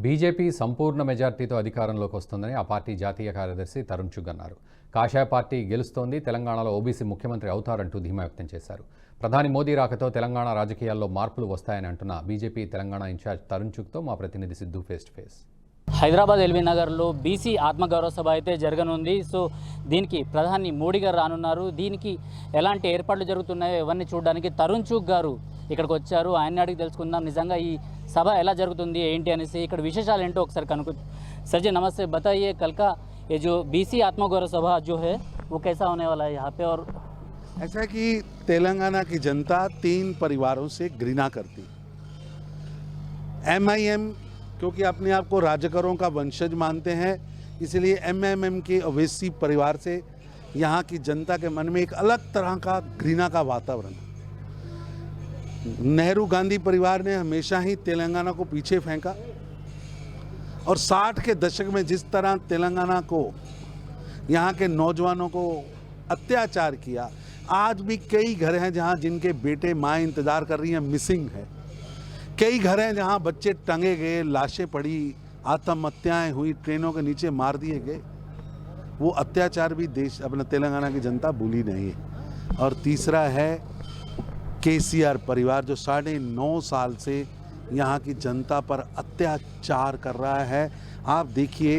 BJP సంపూర్ణ మెజార్టీతో అధికారంలోకి వస్తుందని ఆ పార్టీ జాతీయ కార్యదర్శి తరుణ్ చుగ్ అన్నారు. కాషాయ పార్టీ గెలుస్తోంది, తెలంగాణలో ఓబీసీ ముఖ్యమంత్రి అవుతారంటూ ధీమా వ్యక్తం చేశారు. ప్రధాని మోదీ రాకతో తెలంగాణ రాజకీయాల్లో మార్పులు వస్తాయని అంటున్న బీజేపీ తెలంగాణ ఇన్ఛార్జ్ తరుణ్ చుగ్తో మా ప్రతినిధి Siddhu face to face. Hyderabad LB నగర్లో బీసీ ఆత్మగౌరవ సభ అయితే జరగనుంది. సో దీనికి ప్రధాని మోడీ గారు రానున్నారు. దీనికి ఎలాంటి ఏర్పాట్లు జరుగుతున్నాయో ఇవన్నీ చూడడానికి తరుణ్ చుగ్ గారు ఇక్కడికి వచ్చారు. ఆయన్ని అడిగి తెలుసుకుందాం నిజంగా ఈ సభ ఎలా జరుగుతుంది ఏంటి అనేసి, ఇక్కడ విశేషాలు ఏంటో ఒకసారి కనుక్కు. सर जी नमस्ते, बताइए कल का ये जो बीसी आत्मगौरव सभा जो है वो कैसा होने वाला है यहाँ पे? और ऐसा कि तेलंगाना की जनता 3 परिवारों से घृणा करती। MIM क्योंकि अपने आप को राजकरों का वंशज मानते हैं, इसलिए MMM के ओवैसी परिवार से यहाँ की जनता के मन में एक अलग तरह का घृणा का वातावरण। नेहरू गांधी परिवार ने हमेशा ही तेलंगाना को पीछे फेंका और 60 के दशक में जिस तरह तेलंगाना को, यहाँ के नौजवानों को अत्याचार किया, आज भी कई घर हैं जहाँ जिनके बेटे माँ इंतज़ार कर रही हैं, मिसिंग है। कई घर हैं जहाँ बच्चे टंगे गए, लाशें पड़ी, आत्महत्याएं हुई, ट्रेनों के नीचे मार दिए गए। वो अत्याचार भी देश अपना तेलंगाना की जनता भूली नहीं है। और तीसरा है KCR परिवार जो 9.5 साल से यहाँ की जनता पर अत्याचार कर रहा है। आप देखिए,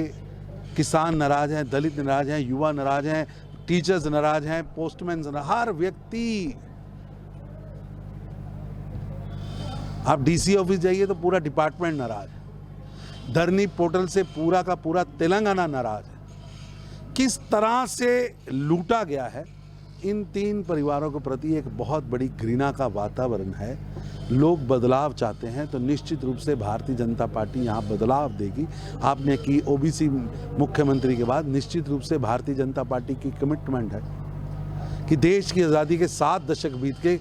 किसान नाराज हैं, दलित नाराज हैं, युवा नाराज हैं, टीचर्स नाराज हैं, पोस्टमैन, हर व्यक्ति। आप DC ऑफिस जाइए तो पूरा डिपार्टमेंट नाराज है। धरनी पोर्टल से पूरा का पूरा तेलंगाना नाराज है। किस तरह से लूटा गया है, इन 3 परिवारों के प्रति एक बहुत बड़ी घृणा का वातावरण है। लोग बदलाव चाहते हैं तो निश्चित रूप से भारतीय जनता पार्टी यहाँ बदलाव देगी। आपने की OBC मुख्यमंत्री के बाद निश्चित रूप से भारतीय जनता पार्टी की कमिटमेंट है कि देश की आज़ादी के 7 दशक बीत के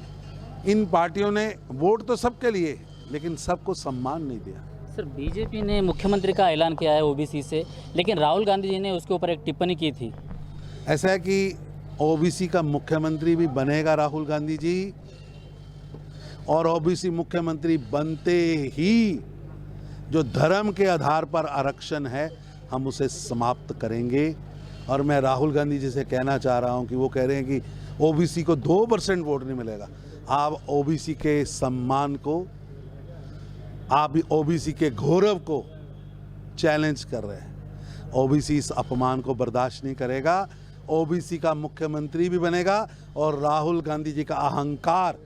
इन पार्टियों ने वोट तो सबके लिए लेकिन सबको सम्मान नहीं दिया। सर बीजेपी ने मुख्यमंत्री का ऐलान किया है OBC से, लेकिन राहुल गांधी जी ने उसके ऊपर एक टिप्पणी की थी। ऐसा है कि OBC का मुख्यमंत्री भी बनेगा राहुल गांधी जी, और OBC मुख्यमंत्री बनते ही जो धर्म के आधार पर आरक्षण है हम उसे समाप्त करेंगे। और मैं राहुल गांधी जी से कहना चाह रहा हूं कि वो कह रहे हैं कि OBC को 2% वोट नहीं मिलेगा। आप OBC के सम्मान को, आप OBC के गौरव को चैलेंज कर रहे हैं। OBC इस अपमान को बर्दाश्त नहीं करेगा। OBC का मुख्यमंत्री भी बनेगा और राहुल गांधी जी का अहंकार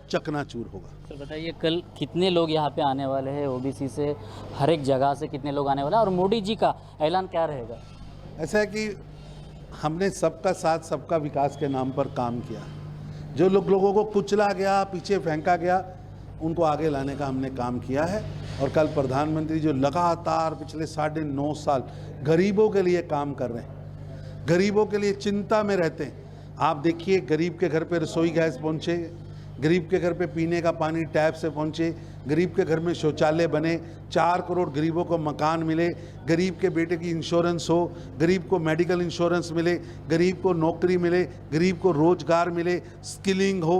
चकनाचूर होगा। सर बताइए कल कितने लोग यहाँ पे आने वाले हैं OBC से, हर एक जगह से कितने लोग आने वाले हैं, और मोदी जी का ऐलान क्या रहेगा? ऐसा है कि हमने सबका साथ सबका विकास के नाम पर काम किया। जो लोगों को कुचला गया, पीछे फेंका गया, उनको आगे लाने का हमने काम किया है। और कल प्रधानमंत्री जो लगातार पिछले 9.5 साल गरीबों के लिए काम कर रहे हैं, गरीबों के लिए चिंता में रहते हैं। आप देखिए, गरीब के घर पे रसोई गैस पहुँचे, गरीब के घर पे पीने का पानी टैप से पहुँचे, गरीब के घर में शौचालय बने, 4 करोड़ गरीबों को मकान मिले, गरीब के बेटे की इंश्योरेंस हो, गरीब को मेडिकल इंश्योरेंस मिले, गरीब को नौकरी मिले, गरीब को रोजगार मिले, स्किलिंग हो।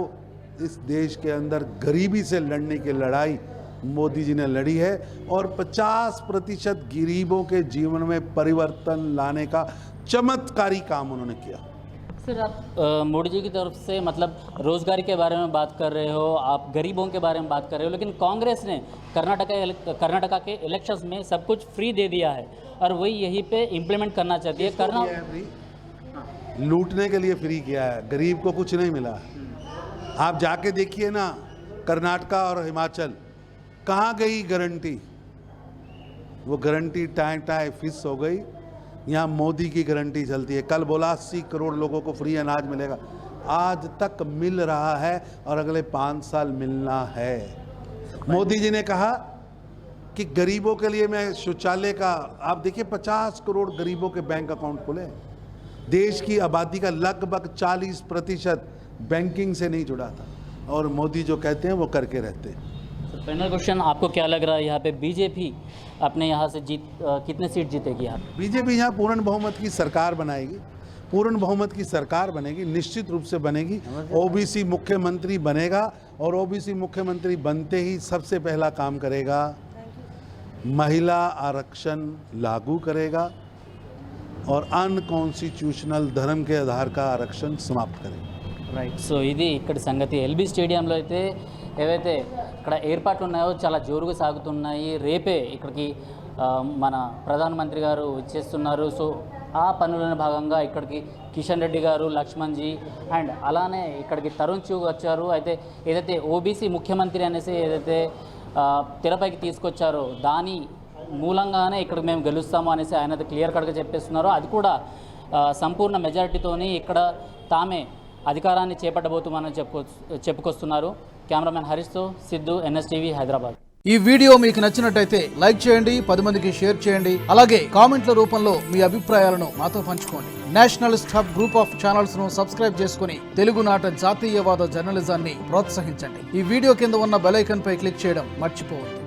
इस देश के अंदर गरीबी से लड़ने की लड़ाई मोदी जी ने लड़ी है और 50% गरीबों के जीवन में परिवर्तन लाने का चमत्कारी काम उन्होंने किया। सर आप मोदी जी की तरफ से मतलब रोजगार के बारे में बात कर रहे हो, आप गरीबों के बारे में बात कर रहे हो, लेकिन कांग्रेस ने कर्नाटका के इलेक्शंस में सब कुछ फ्री दे दिया है और वही यहीं पे इम्प्लीमेंट करना चाहती है। करना लूटने के लिए फ्री किया है, गरीब को कुछ नहीं मिला। आप जाके देखिए ना, कर्नाटका और हिमाचल कहाँ गई गारंटी? वो गारंटी टाई फिस हो गई। यहाँ मोदी की गारंटी चलती है। कल बोला 80 करोड़ लोगों को फ्री अनाज मिलेगा, आज तक मिल रहा है और अगले 5 साल मिलना है। मोदी जी ने कहा कि गरीबों के लिए मैं शौचालय का, आप देखिए 50 करोड़ गरीबों के बैंक अकाउंट खुले। देश की आबादी का लगभग 40% बैंकिंग से नहीं जुड़ा था, और मोदी जो कहते हैं वो करके रहते हैं। फाइनल क्वेश्चन, आपको क्या लग रहा है यहाँ पे बीजेपी अपने यहाँ से कितने सीट जीतेगी? यहाँ बीजेपी यहाँ पूर्ण बहुमत की सरकार बनाएगी, पूर्ण बहुमत की सरकार बनेगी, निश्चित रूप से बनेगी। OBC मुख्यमंत्री बनेगा और OBC मुख्यमंत्री बनते ही सबसे पहला काम करेगा महिला आरक्षण लागू करेगा और अनकॉन्स्टिट्यूशनल धर्म के आधार का आरक्षण समाप्त करेगा। రైట్. సో ఇది ఇక్కడి సంగతి. ఎల్బీ స్టేడియంలో అయితే ఏవైతే ఇక్కడ ఏర్పాట్లు ఉన్నాయో చాలా జోరుగా సాగుతున్నాయి. రేపే ఇక్కడికి మన ప్రధానమంత్రి గారు వచ్చేస్తున్నారు. సో ఆ పనుల భాగంగా ఇక్కడికి కిషన్ రెడ్డి గారు, లక్ష్మణ్జీ అండ్ అలానే ఇక్కడికి తరుణ్ చుగ్ వచ్చారు. అయితే ఏదైతే ఓబీసీ ముఖ్యమంత్రి అనేసి ఏదైతే తెరపైకి తీసుకొచ్చారో దాని మూలంగానే ఇక్కడ మేము గెలుస్తాము అనేసి ఆయన క్లియర్ కట్గా చెప్పేస్తున్నారు. అది కూడా సంపూర్ణ మెజారిటీతోని ఇక్కడ తామే అధికారాన్ని చేపట్టబోతున్నామని చెప్పుకొస్తున్నారు. కెమెరామెన్ హరీష్తో సిద్ధు, NSTV హైదరాబాద్. ఈ వీడియో మీకు నచ్చినట్టయితే లైక్ చేయండి, 10 మందికి షేర్ చేయండి. అలాగే కామెంట్ల రూపంలో మీ అభిప్రాయాలను మాతో పంచుకోండి. Nationalist hub group of channels ను సబ్స్క్రైబ్ చేసుకుని తెలుగునాట జాతీయవాద జర్నలిజాన్ని ప్రోత్సహించండి. ఈ వీడియో కింద ఉన్న బెల్ ఐకాన్ పై క్లిక్ చేయడం మర్చిపోవద్దు.